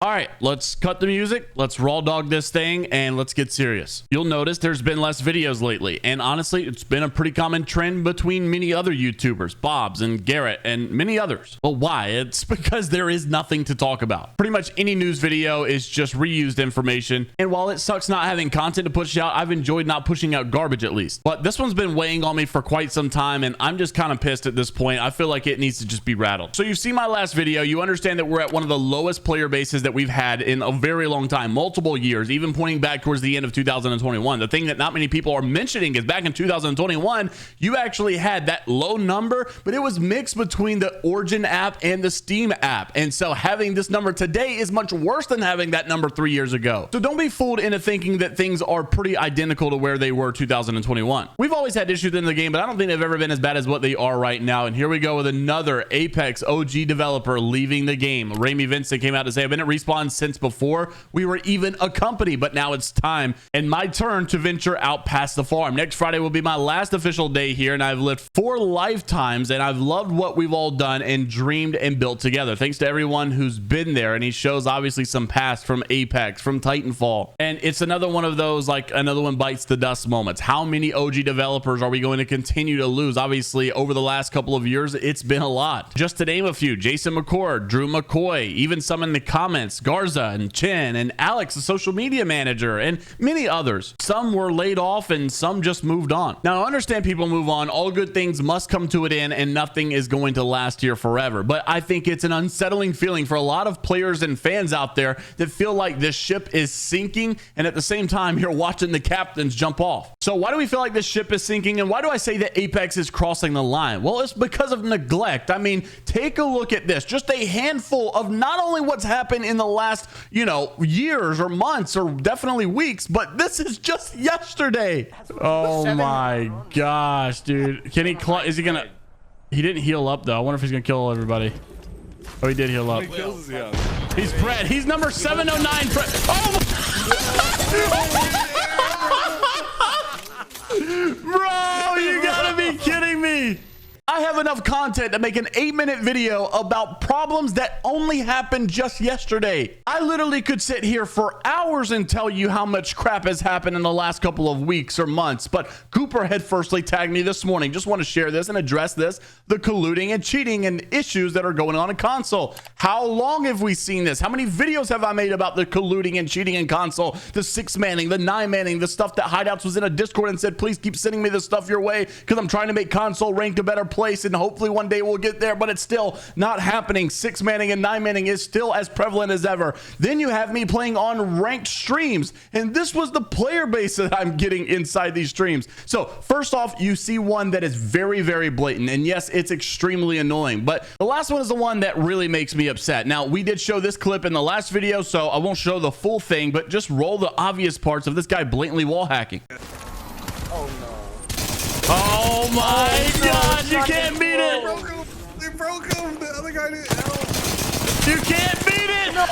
All right, let's cut the music. Let's raw dog this thing and let's get serious. You'll notice there's been less videos lately. And honestly, it's been a pretty common trend between many other YouTubers, Bobs and Garrett and many others. Well, why? It's because there is nothing to talk about. Pretty much any news video is just reused information. And while it sucks not having content to push out, I've enjoyed not pushing out garbage at least. But this one's been weighing on me for quite some time and I'm just kind of pissed at this point. I feel like it needs to just be rattled. So you've seen my last video. You understand that we're at one of the lowest player bases that we've had in a very long time, multiple years, even pointing back towards the end of 2021. The thing that not many people are mentioning is back in 2021, you actually had that low number, but it was mixed between the Origin app and the Steam app. And so having this number today is much worse than having that number 3 years ago. So don't be fooled into thinking that things are pretty identical to where they were 2021. We've always had issues in the game, but I don't think they've ever been as bad as what they are right now. And here we go with another Apex OG developer leaving the game. Raimi Vincent came out to say, I've been at Respawn since before we were even a company, but now it's time and my turn to venture out past the farm. Next Friday will be my last official day here, and I've lived 4 lifetimes, and I've loved what we've all done and dreamed and built together. Thanks to everyone who's been there, and he shows obviously some past from Apex, from Titanfall, and it's another one of those, like another one bites the dust moments. How many OG developers are we going to continue to lose? Obviously, over the last couple of years, it's been a lot. Just to name a few: Jason McCord, Drew McCoy, even some in the comments, Garza and Chen and Alex, the social media manager, and many others. Some were laid off and some just moved on. Now, I understand people move on. All good things must come to an end and nothing is going to last here forever. But I think it's an unsettling feeling for a lot of players and fans out there that feel like this ship is sinking, and at the same time, you're watching the captains jump off. So why do we feel like this ship is sinking, and why do I say that Apex is crossing the line? Well, it's because of neglect. I mean, take a look at this. Just a handful of not only what's happened in the last, years or months or definitely weeks, but this is just yesterday. Oh my gosh, dude. Can he is he gonna? He didn't heal up though. I wonder if he's gonna kill everybody. Oh, he did heal up. He's Fred. He's number 709. Fred. Oh bro, you gotta be kidding me. I have enough content to make an 8-minute video about problems that only happened just yesterday. I literally could sit here for hours and tell you how much crap has happened in the last couple of weeks or months, but Cooper had firstly tagged me this morning. Just want to share this and address this, the colluding and cheating and issues that are going on in console. How long have we seen this? How many videos have I made about the colluding and cheating in console? The 6-manning, the 9-manning, the stuff that Hideouts was in a Discord and said, please keep sending me this stuff your way because I'm trying to make console ranked a better place, and hopefully one day we'll get there, but it's still not happening. 6-manning and 9-manning is still as prevalent as ever. Then you have me playing on ranked streams, and this was the player base that I'm getting inside these streams. So first off, you see one that is very, very blatant, and yes, it's extremely annoying, but the last one is the one that really makes me upset. Now, we did show this clip in the last video, so I won't show the full thing, but just roll the obvious parts of this guy blatantly wall hacking. Oh no. Oh my God, you can't beat it. They broke him. The other guy didn't help. You can't beat it. No.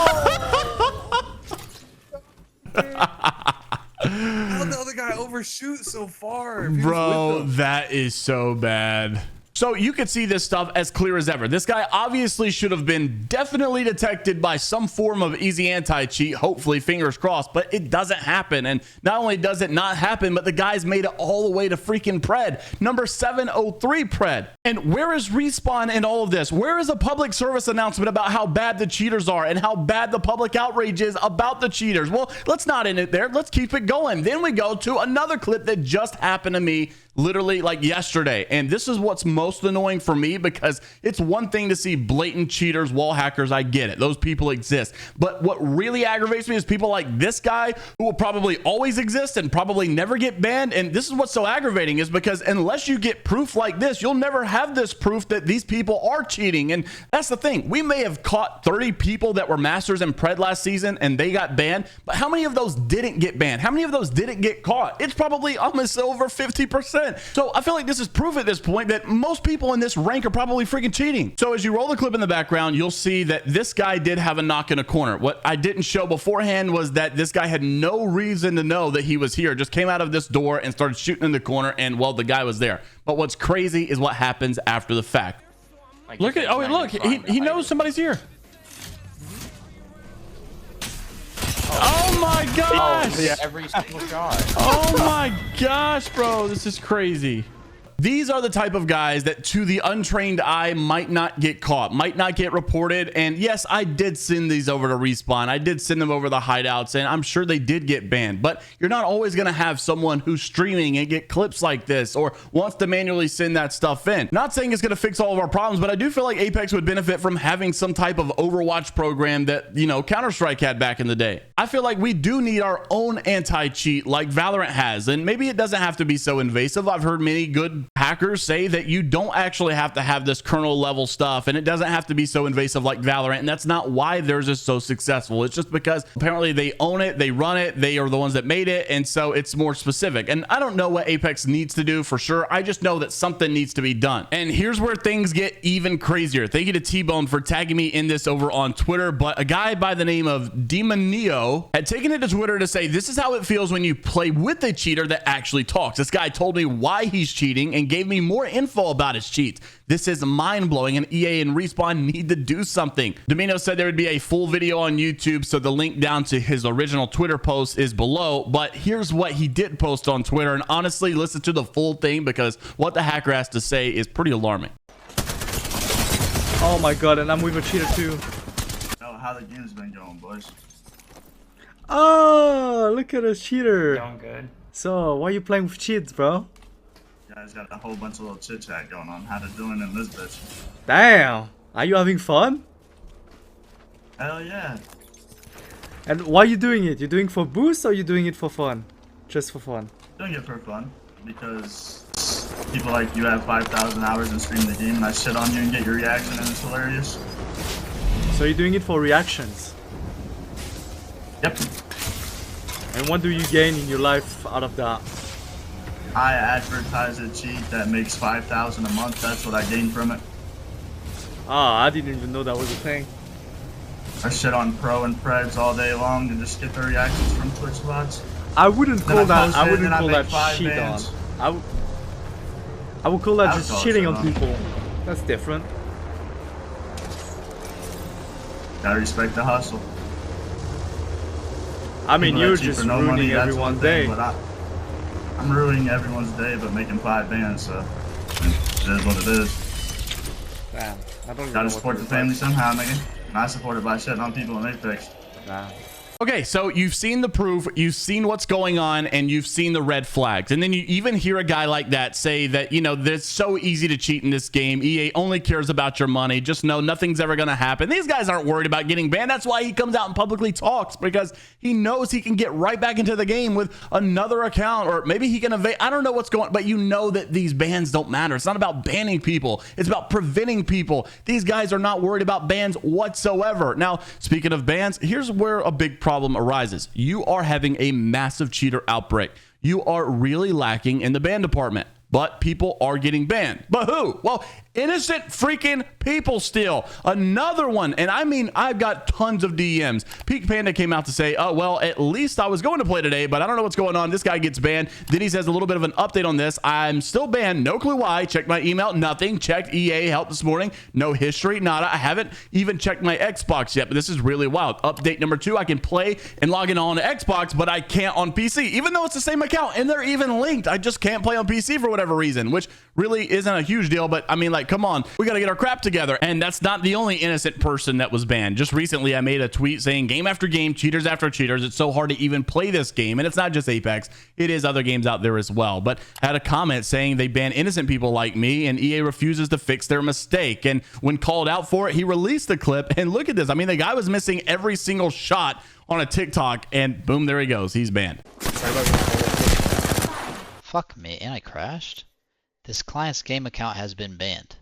How'd the other guy overshoot so far? Bro, that is so bad. So you could see this stuff as clear as ever. This guy obviously should have been definitely detected by some form of easy anti-cheat, hopefully, fingers crossed, but it doesn't happen. And not only does it not happen, but the guy's made it all the way to freaking Pred, number 703 Pred. And where is Respawn in all of this? Where is a public service announcement about how bad the cheaters are and how bad the public outrage is about the cheaters? Well, let's not end it there. Let's keep it going. Then we go to another clip that just happened to me literally like yesterday, and this is what's most annoying for me, because it's one thing to see blatant cheaters, wall hackers. I get it, those people exist, but what really aggravates me is people like this guy who will probably always exist and probably never get banned. And this is what's so aggravating, is because unless you get proof like this, you'll never have this proof that these people are cheating. And that's the thing, we may have caught 30 people that were masters in Pred last season and they got banned, but how many of those didn't get banned? How many of those didn't get caught? It's probably almost over 50%. So I feel like this is proof at this point that most people in this rank are probably freaking cheating. So as you roll the clip in the background, you'll see that this guy did have a knock in a corner. What I didn't show beforehand was that this guy had no reason to know that he was here, just came out of this door and started shooting in the corner, and well, the guy was there. But what's crazy is what happens after the fact. Look at, oh look, he knows somebody's here. my gosh. Yeah, every single shot. Oh my gosh, bro. This is crazy. These are the type of guys that to the untrained eye might not get caught, might not get reported. And yes, I did send these over to Respawn. I did send them over the hideouts, and I'm sure they did get banned. But you're not always going to have someone who's streaming and get clips like this or wants to manually send that stuff in. Not saying it's going to fix all of our problems, but I do feel like Apex would benefit from having some type of Overwatch program that, you know, Counter-Strike had back in the day. I feel like we do need our own anti-cheat like Valorant has, and maybe it doesn't have to be so invasive. I've heard many good hackers say that you don't actually have to have this kernel level stuff, and it doesn't have to be so invasive like Valorant, and that's not why theirs is so successful. It's just because apparently they own it, they run it, they are the ones that made it, and so it's more specific. And I don't know what Apex needs to do for sure. I just know that something needs to be done. And here's where things get even crazier. Thank you to T-Bone for tagging me in this over on Twitter, but a guy by the name of Demonio had taken it to Twitter to say this is how it feels when you play with a cheater that actually talks. This guy told me why he's cheating and gave me more info about his cheats. This is mind-blowing, and EA and Respawn need to do something. Domino said there would be a full video on YouTube, so the link down to his original Twitter post is below, but here's what he did post on Twitter, and honestly, listen to the full thing because what the hacker has to say is pretty alarming. Oh my god, and I'm with a cheater too. Know how the game's been going, boys. Oh, look at this cheater. Going good. So, why are you playing with cheats, bro? Guys got a whole bunch of little chit chat going on. How to doing in this bitch? Damn. Are you having fun? Hell yeah. And why are you doing it? You doing it for boost or you doing it for fun? Just for fun? Doing it for fun because people like you have 5,000 hours and stream the game, and I shit on you and get your reaction, and it's hilarious. So you're doing it for reactions. Yep. And what do you gain in your life out of that? I advertise a cheat that makes 5,000 a month. That's what I gain from it. Ah, I didn't even know that was a thing. I shit on pro and preds all day long to just get the reactions from Twitch bots. I wouldn't Then call I that. post I it, wouldn't then I call make that 5 cheat bans. on. I would call that I would just call it cheating shit on on. people. That's different. Gotta respect the hustle. I mean, People you're that cheat just for no money, ruining that's everyone's one thing, day. but I'm ruining everyone's day, but making 5 bans, so it is what it is. Damn, I don't even Gotta know support what the to family somehow, nigga. Not supported by shitting on people in Apex. Damn. Okay, so you've seen the proof, you've seen what's going on, and you've seen the red flags. And then you even hear a guy like that say that, you know, it's so easy to cheat in this game. EA only cares about your money. Just know nothing's ever going to happen. These guys aren't worried about getting banned. That's why he comes out and publicly talks, because he knows he can get right back into the game with another account, or maybe he can evade. I don't know what's going on, but you know that these bans don't matter. It's not about banning people. It's about preventing people. These guys are not worried about bans whatsoever. Now, speaking of bans, here's where a big problem arises. You are having a massive cheater outbreak. You are really lacking in the ban department, but people are getting banned. But who? Well, innocent freaking people still. Another one. And I mean, I've got tons of DMs. Peak Panda came out to say, oh, well, at least I was going to play today, but I don't know what's going on. This guy gets banned. Then he says a little bit of an update on this. I'm still banned. No clue why. Checked my email. Nothing. Checked EA help this morning. No history. Nada. I haven't even checked my Xbox yet, but this is really wild. Update number 2. I can play and log in on Xbox, but I can't on PC, even though it's the same account and they're even linked. I just can't play on PC for whatever reason, which really isn't a huge deal, but I mean, like, come on, we got to get our crap together. And that's not the only innocent person that was banned. Just recently, I made a tweet saying game after game, cheaters after cheaters. It's so hard to even play this game. And it's not just Apex. It is other games out there as well. But I had a comment saying they ban innocent people like me, and EA refuses to fix their mistake. And when called out for it, he released the clip. And look at this. I mean, the guy was missing every single shot on a TikTok, and boom, there he goes. He's banned. Fuck me, and I crashed. This client's game account has been banned.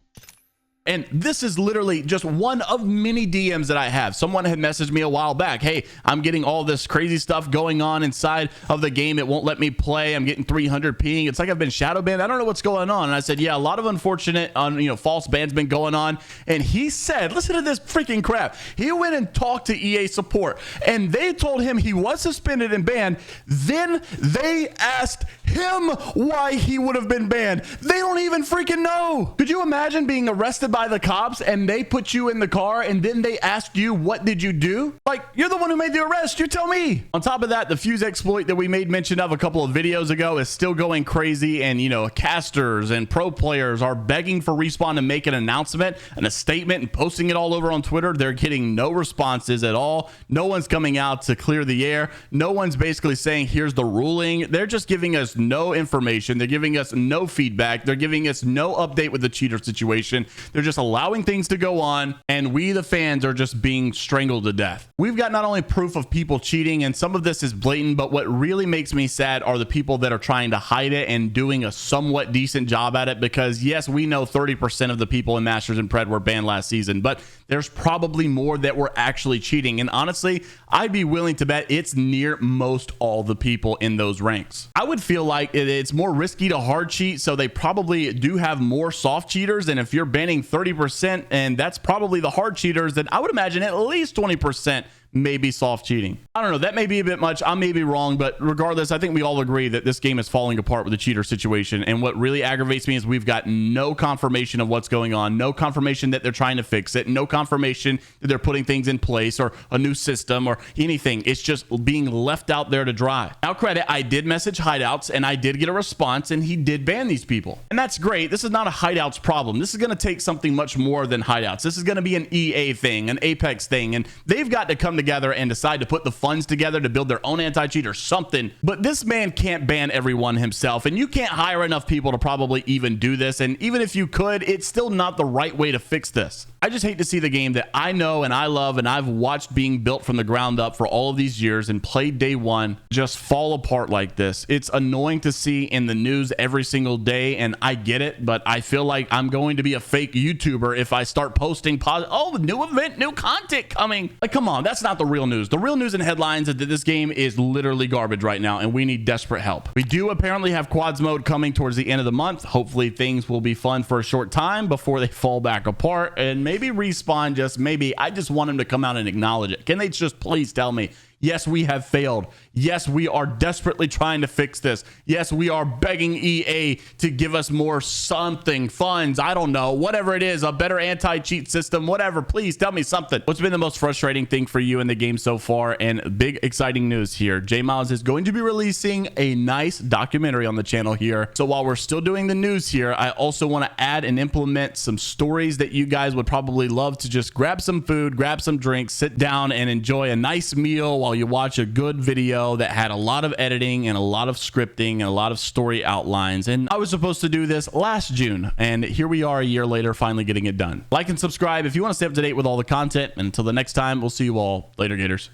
And this is literally just one of many DMs that I have. Someone had messaged me a while back. Hey, I'm getting all this crazy stuff going on inside of the game. It won't let me play. I'm getting 300 ping. It's like I've been shadow banned. I don't know what's going on. And I said, yeah, a lot of unfortunate, false bans been going on. And he said, listen to this freaking crap. He went and talked to EA support, and they told him he was suspended and banned. Then they asked him why he would have been banned. They don't even freaking know. Could you imagine being arrested by by the cops and they put you in the car and then they asked you, what did you do? Like, you're the one who made the arrest. You tell me. On top of that, the fuse exploit that we made mention of a couple of videos ago is still going crazy. And, you know, casters and pro players are begging for Respawn to make an announcement and a statement and posting it all over on Twitter. They're getting no responses at all. No one's coming out to clear the air. No one's basically saying, here's the ruling. They're just giving us no information. They're giving us no feedback. They're giving us no update with the cheater situation. They're just allowing things to go on, and we, the fans, are just being strangled to death. We've got not only proof of people cheating, and some of this is blatant, but what really makes me sad are the people that are trying to hide it and doing a somewhat decent job at it, because yes, we know 30% of the people in Masters and Pred were banned last season, but there's probably more that were actually cheating. And honestly, I'd be willing to bet it's near most all the people in those ranks. I would feel like it's more risky to hard cheat, so they probably do have more soft cheaters. And if you're banning 30% and that's probably the hard cheaters, then I would imagine at least 20% maybe soft cheating. I don't know, that may be a bit much. I may be wrong, but regardless, I think we all agree that this game is falling apart with the cheater situation. And what really aggravates me is we've got no confirmation of what's going on, no confirmation that they're trying to fix it, no confirmation that they're putting things in place or a new system or anything. It's just being left out there to dry. Now, credit, I did message Hideouts and I did get a response, and he did ban these people. And that's great. This is not a Hideouts problem. This is going to take something much more than Hideouts. This is going to be an EA thing, an Apex thing, and they've got to come together and decide to put the funds together to build their own anti-cheat or something. But this man can't ban everyone himself, and you can't hire enough people to probably even do this. And even if you could, it's still not the right way to fix this. I just hate to see the game that I know and I love and I've watched being built from the ground up for all of these years and played day one just fall apart like this. It's annoying to see in the news every single day, and I get it, but I feel like I'm going to be a fake YouTuber if I start posting oh, new event, new content coming. Like, come on, that's not the real news. The real news and headlines is that this game is literally garbage right now, and we need desperate help. We do apparently have quads mode coming towards the end of the month. Hopefully things will be fun for a short time before they fall back apart, and maybe Respawn, just maybe, I just want them to come out and acknowledge it. Can they just please tell me, yes, we have failed. Yes, we are desperately trying to fix this. Yes, we are begging EA to give us more something, funds, I don't know, whatever it is, a better anti-cheat system, whatever. Please tell me something. What's been the most frustrating thing for you in the game so far? And big exciting news here. JMeyels is going to be releasing a nice documentary on the channel here. So while we're still doing the news here, I also want to add and implement some stories that you guys would probably love to just grab some food, grab some drinks, sit down and enjoy a nice meal while you watch a good video that had a lot of editing and a lot of scripting and a lot of story outlines. And I was supposed to do this last June, and here we are a year later finally getting it done. Like and subscribe if you want to stay up to date with all the content, and until the next time, we'll see you all later, Gators.